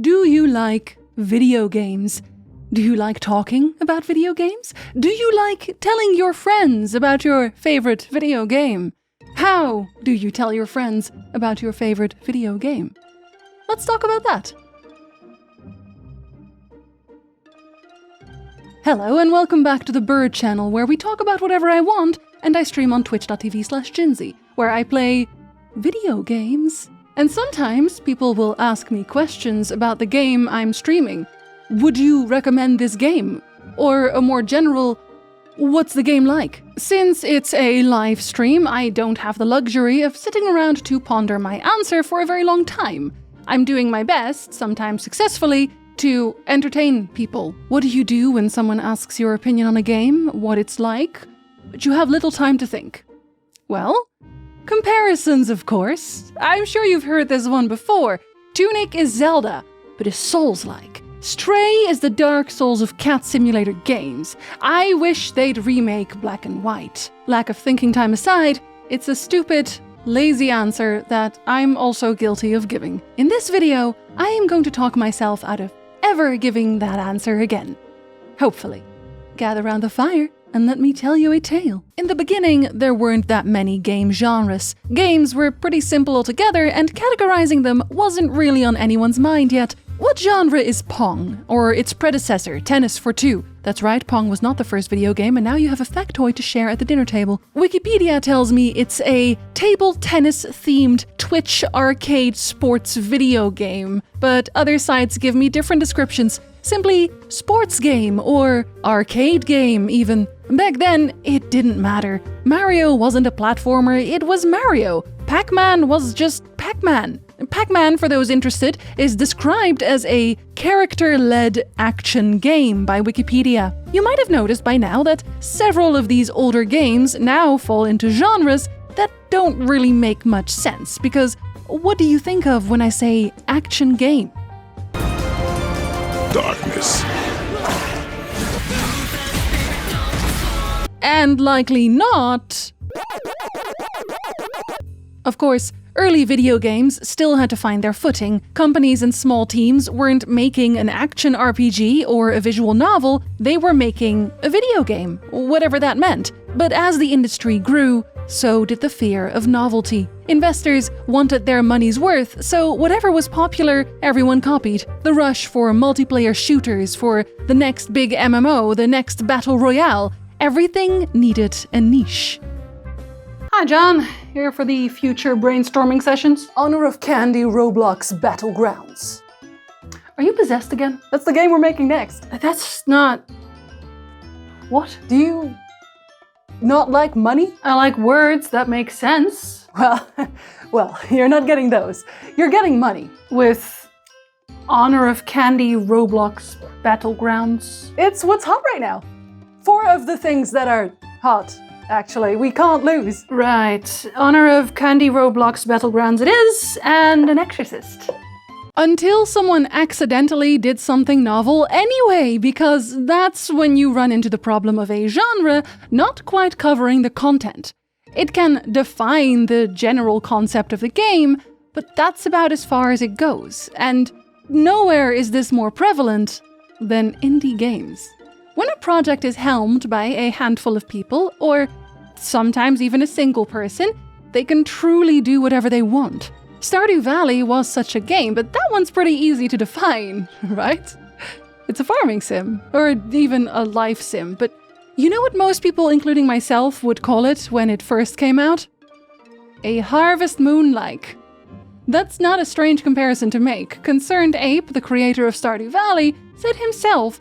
Do you like video games? Do you like talking about video games? Do you like telling your friends about your favorite video game? How do you tell your friends about your favorite video game? Let's talk about that. Hello and welcome back to the Bird channel, where we talk about whatever I want, and I stream on twitch.tv/Jinsey, where I play video games. And sometimes people will ask me questions about the game I'm streaming. Would you recommend this game? Or a more general, what's the game like? Since it's a live stream, I don't have the luxury of sitting around to ponder my answer for a very long time. I'm doing my best, sometimes successfully, to entertain people. What do you do when someone asks your opinion on a game, what it's like, but you have little time to think? Well, comparisons, of course. I'm sure you've heard this one before. Tunic is Zelda, but is Souls-like. Stray is the Dark Souls of cat simulator games. I wish they'd remake Black and White. Lack of thinking time aside, it's a stupid, lazy answer that I'm also guilty of giving. In this video, I am going to talk myself out of ever giving that answer again. Hopefully. Gather round the fire and let me tell you a tale. In the beginning, there weren't that many game genres. Games were pretty simple altogether, and categorizing them wasn't really on anyone's mind yet. What genre is Pong? Or its predecessor, Tennis for Two? That's right, Pong was not the first video game, and now you have a factoid to share at the dinner table. Wikipedia tells me it's a table tennis-themed Twitch arcade sports video game, but other sites give me different descriptions. Simply sports game or arcade game even. Back then, it didn't matter. Mario wasn't a platformer, it was Mario. Pac-Man was just Pac-Man. Pac-Man, for those interested, is described as a character-led action game by Wikipedia. You might have noticed by now that several of these older games now fall into genres that don't really make much sense, because what do you think of when I say action game? Darkness. And likely not. Of course, early video games still had to find their footing. Companies and small teams weren't making an action RPG or a visual novel, they were making a video game, whatever that meant. But as the industry grew, so did the fear of novelty. Investors wanted their money's worth, so whatever was popular, everyone copied. The rush for multiplayer shooters, for the next big MMO, the next battle royale, everything needed a niche. Hi John, here for the future brainstorming sessions. Honor of Candy Roblox Battlegrounds. Are you possessed again? That's the game we're making next. That's not... What? Do you not like money? I like words that make sense. Well, you're not getting those. You're getting money. With Honor of Candy Roblox Battlegrounds. It's what's hot right now. 4 of the things that are hot. Actually, we can't lose. Right. Honor of Candy Roblox Battlegrounds it is, and an exorcist. Until someone accidentally did something novel anyway, because that's when you run into the problem of a genre not quite covering the content. It can define the general concept of the game, but that's about as far as it goes, and nowhere is this more prevalent than indie games. When a project is helmed by a handful of people, or sometimes even a single person, they can truly do whatever they want. Stardew Valley was such a game, but that one's pretty easy to define, right? It's a farming sim, or even a life sim, but you know what most people, including myself, would call it when it first came out? A Harvest Moon-like. That's not a strange comparison to make. Concerned Ape, the creator of Stardew Valley, said himself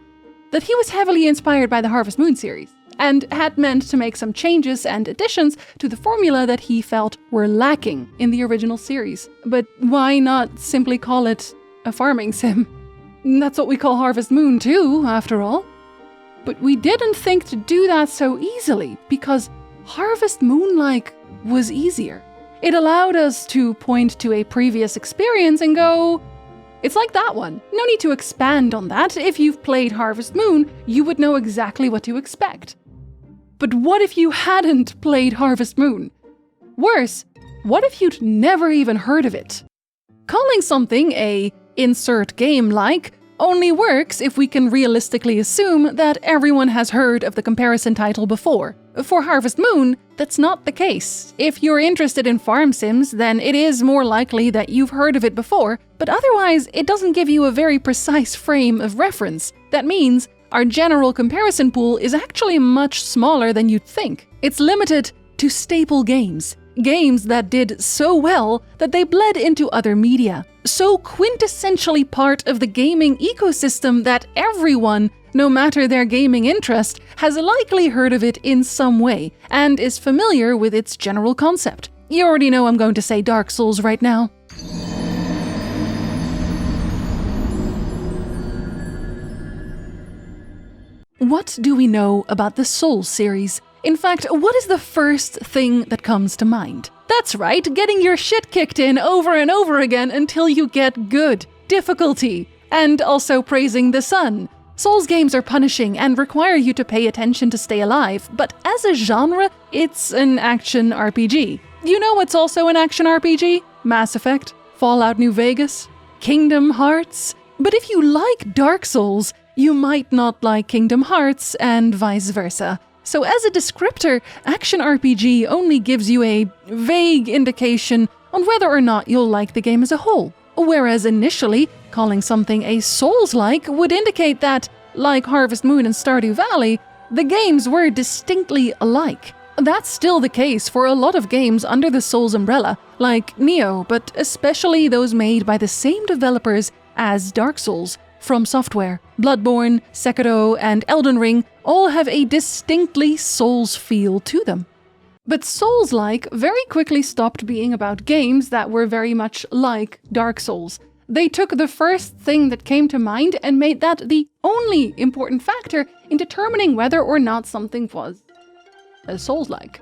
that he was heavily inspired by the Harvest Moon series, and had meant to make some changes and additions to the formula that he felt were lacking in the original series. But why not simply call it a farming sim? That's what we call Harvest Moon too, after all. But we didn't think to do that so easily, because Harvest Moon-like was easier. It allowed us to point to a previous experience and go, it's like that one. No need to expand on that. If you've played Harvest Moon, you would know exactly what to expect. But what if you hadn't played Harvest Moon? Worse, what if you'd never even heard of it? Calling something a insert game like only works if we can realistically assume that everyone has heard of the comparison title before. For Harvest Moon, that's not the case. If you're interested in farm sims, then it is more likely that you've heard of it before, but otherwise it doesn't give you a very precise frame of reference. That means our general comparison pool is actually much smaller than you'd think. It's limited to staple games. Games that did so well that they bled into other media. So quintessentially part of the gaming ecosystem that everyone, no matter their gaming interest, has likely heard of it in some way and is familiar with its general concept. You already know I'm going to say Dark Souls right now. What do we know about the Souls series? In fact, what is the first thing that comes to mind? That's right, getting your shit kicked in over and over again until you get good. Difficulty. And also praising the sun. Souls games are punishing and require you to pay attention to stay alive, but as a genre, it's an action RPG. You know what's also an action RPG? Mass Effect, Fallout New Vegas, Kingdom Hearts. But if you like Dark Souls, you might not like Kingdom Hearts and vice versa. So as a descriptor, action RPG only gives you a vague indication on whether or not you'll like the game as a whole. Whereas initially, calling something a Souls-like would indicate that, like Harvest Moon and Stardew Valley, the games were distinctly alike. That's still the case for a lot of games under the Souls umbrella, like Nioh, but especially those made by the same developers as Dark Souls. From Software, Bloodborne, Sekiro, and Elden Ring all have a distinctly Souls feel to them. But Souls-like very quickly stopped being about games that were very much like Dark Souls. They took the first thing that came to mind and made that the only important factor in determining whether or not something was a Souls-like.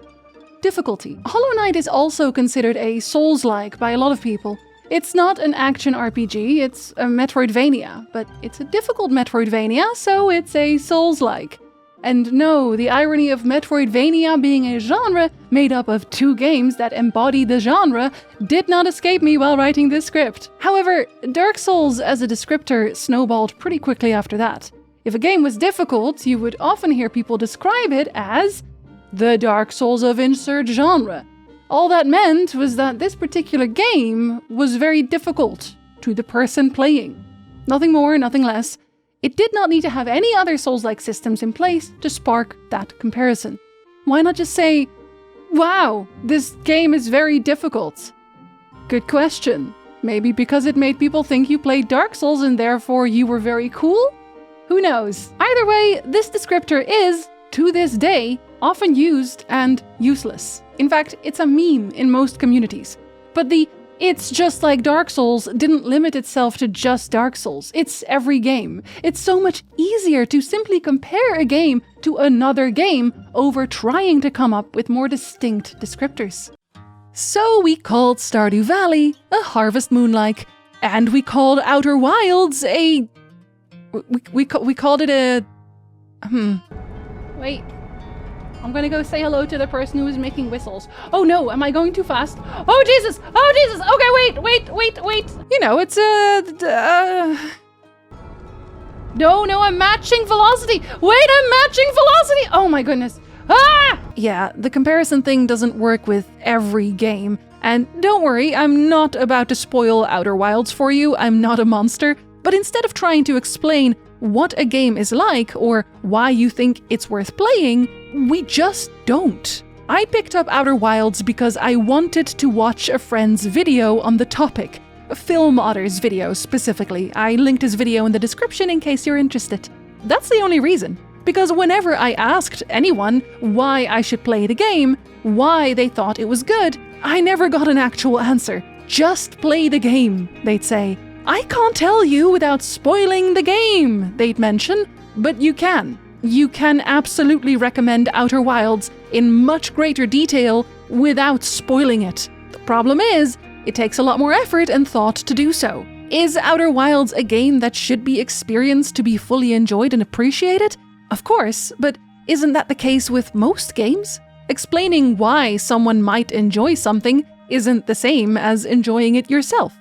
Difficulty. Hollow Knight is also considered a Souls-like by a lot of people. It's not an action RPG, it's a Metroidvania, but it's a difficult Metroidvania, so it's a Souls-like. And no, the irony of Metroidvania being a genre made up of 2 games that embody the genre did not escape me while writing this script. However, Dark Souls as a descriptor snowballed pretty quickly after that. If a game was difficult, you would often hear people describe it as the Dark Souls of insert genre. All that meant was that this particular game was very difficult to the person playing. Nothing more, nothing less. It did not need to have any other Souls-like systems in place to spark that comparison. Why not just say, wow, this game is very difficult? Good question. Maybe because it made people think you played Dark Souls and therefore you were very cool? Who knows? Either way, this descriptor is, to this day, often used and useless. In fact, it's a meme in most communities. But the "it's just like Dark Souls" didn't limit itself to just Dark Souls. It's every game. It's so much easier to simply compare a game to another game over trying to come up with more distinct descriptors. So we called Stardew Valley a Harvest Moon-like, and we called Outer Wilds a... We called it a... Wait. I'm gonna go say hello to the person who is making whistles. Oh no, am I going too fast? Oh Jesus! Oh Jesus! Okay, wait! You know, it's No, I'm matching velocity! Wait, I'm matching velocity! Oh my goodness. Ah! Yeah, the comparison thing doesn't work with every game. And don't worry, I'm not about to spoil Outer Wilds for you, I'm not a monster. But instead of trying to explain what a game is like or why you think it's worth playing, we just don't. I picked up Outer Wilds because I wanted to watch a friend's video on the topic. Film Otter's video specifically. I linked his video in the description in case you're interested. That's the only reason. Because whenever I asked anyone why I should play the game, why they thought it was good, I never got an actual answer. Just play the game, they'd say. I can't tell you without spoiling the game, they'd mention, but you can. You can absolutely recommend Outer Wilds in much greater detail without spoiling it. The problem is, it takes a lot more effort and thought to do so. Is Outer Wilds a game that should be experienced to be fully enjoyed and appreciated? Of course, but isn't that the case with most games? Explaining why someone might enjoy something isn't the same as enjoying it yourself.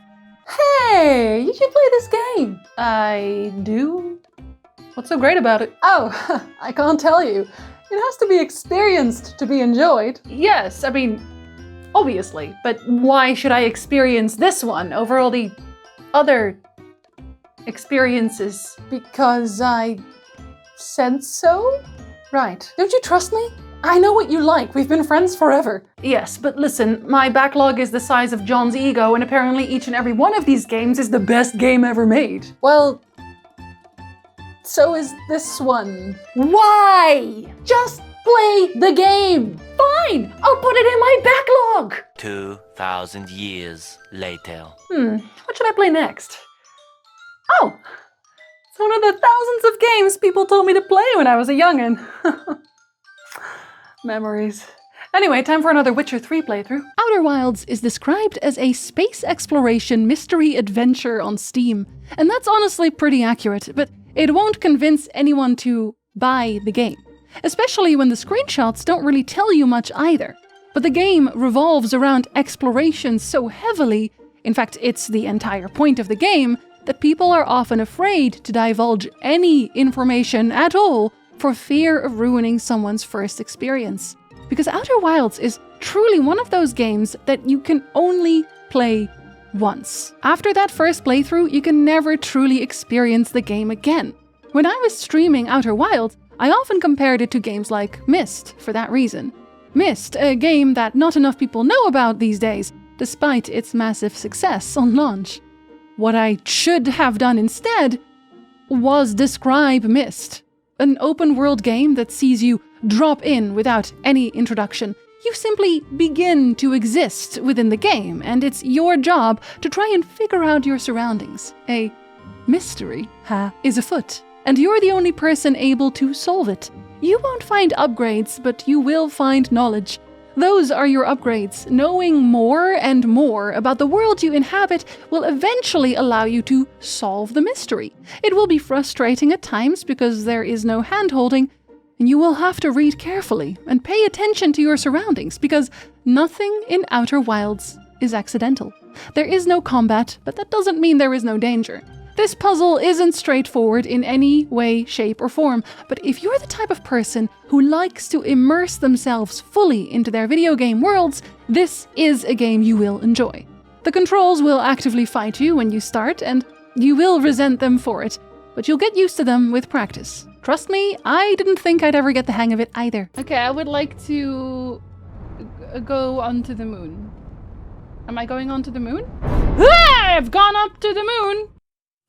Hey, you should play this game. I do? What's so great about it? Oh, I can't tell you. It has to be experienced to be enjoyed. Yes, I mean, obviously, but why should I experience this one over all the other experiences? Because I said so? Right. Don't you trust me? I know what you like. We've been friends forever. Yes, but listen, my backlog is the size of John's ego, and apparently each and every one of these games is the best game ever made. Well, so is this one. Why? Just play the game. Fine, I'll put it in my backlog. 2,000 years later. What should I play next? Oh, it's one of the thousands of games people told me to play when I was a youngin'. Memories. Anyway, time for another Witcher 3 playthrough. Outer Wilds is described as a space exploration mystery adventure on Steam, and that's honestly pretty accurate, but it won't convince anyone to buy the game, especially when the screenshots don't really tell you much either. But the game revolves around exploration so heavily, in fact, it's the entire point of the game, that people are often afraid to divulge any information at all for fear of ruining someone's first experience. Because Outer Wilds is truly one of those games that you can only play once. After that first playthrough, you can never truly experience the game again. When I was streaming Outer Wilds, I often compared it to games like Myst for that reason. Myst, a game that not enough people know about these days, despite its massive success on launch. What I should have done instead was describe Myst. An open-world game that sees you drop in without any introduction. You simply begin to exist within the game, and it's your job to try and figure out your surroundings. A mystery is afoot, and you're the only person able to solve it. You won't find upgrades, but you will find knowledge. Those are your upgrades. Knowing more and more about the world you inhabit will eventually allow you to solve the mystery. It will be frustrating at times because there is no hand-holding, and you will have to read carefully and pay attention to your surroundings because nothing in Outer Wilds is accidental. There is no combat, but that doesn't mean there is no danger. This puzzle isn't straightforward in any way, shape, or form, but if you're the type of person who likes to immerse themselves fully into their video game worlds, this is a game you will enjoy. The controls will actively fight you when you start, and you will resent them for it, but you'll get used to them with practice. Trust me, I didn't think I'd ever get the hang of it either. Okay, I would like to go onto the moon. Am I going onto the moon? Ah, I've gone up to the moon!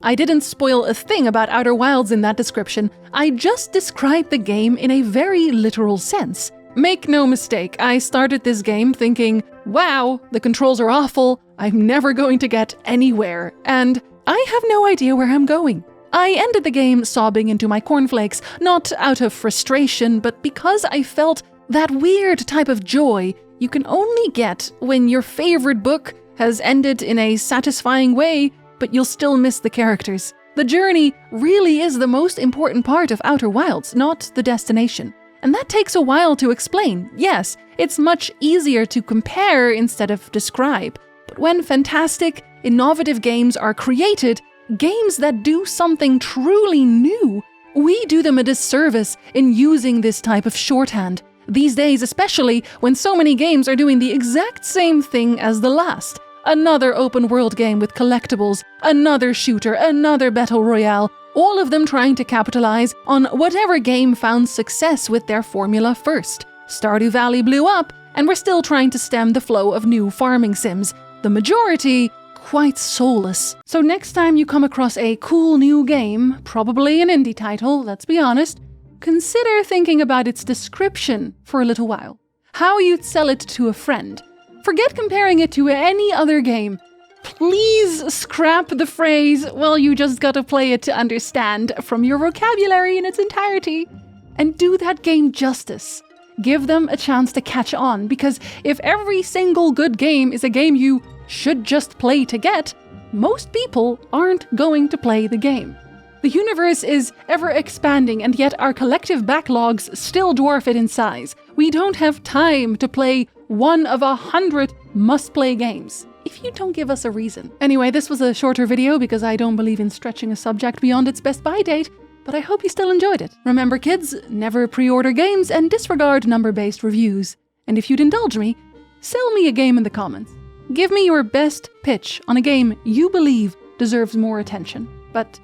I didn't spoil a thing about Outer Wilds in that description. I just described the game in a very literal sense. Make no mistake, I started this game thinking, wow, the controls are awful, I'm never going to get anywhere, and I have no idea where I'm going. I ended the game sobbing into my cornflakes, not out of frustration, but because I felt that weird type of joy you can only get when your favorite book has ended in a satisfying way, but you'll still miss the characters. The journey really is the most important part of Outer Wilds, not the destination. And that takes a while to explain. Yes, it's much easier to compare instead of describe. But when fantastic, innovative games are created, games that do something truly new, we do them a disservice in using this type of shorthand. These days especially, when so many games are doing the exact same thing as the last. Another open-world game with collectibles, another shooter, another battle royale, all of them trying to capitalize on whatever game found success with their formula first. Stardew Valley blew up, and we're still trying to stem the flow of new farming sims. The majority, quite soulless. So next time you come across a cool new game, probably an indie title, let's be honest, consider thinking about its description for a little while. How you'd sell it to a friend. Forget comparing it to any other game. Please scrap the phrase, well, you just gotta play it to understand, from your vocabulary in its entirety. And do that game justice. Give them a chance to catch on, because if every single good game is a game you should just play to get, most people aren't going to play the game. The universe is ever expanding, and yet our collective backlogs still dwarf it in size. We don't have time to play one of 100 must-play games. if you don't give us a reason. Anyway, this was a shorter video because I don't believe in stretching a subject beyond its best buy date, but I hope you still enjoyed it. Remember kids, never pre-order games and disregard number-based reviews. And if you'd indulge me, sell me a game in the comments. Give me your best pitch on a game you believe deserves more attention, but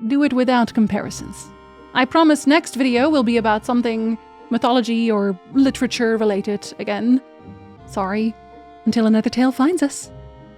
do it without comparisons. I promise next video will be about something mythology or literature related again. Sorry, until another tale finds us.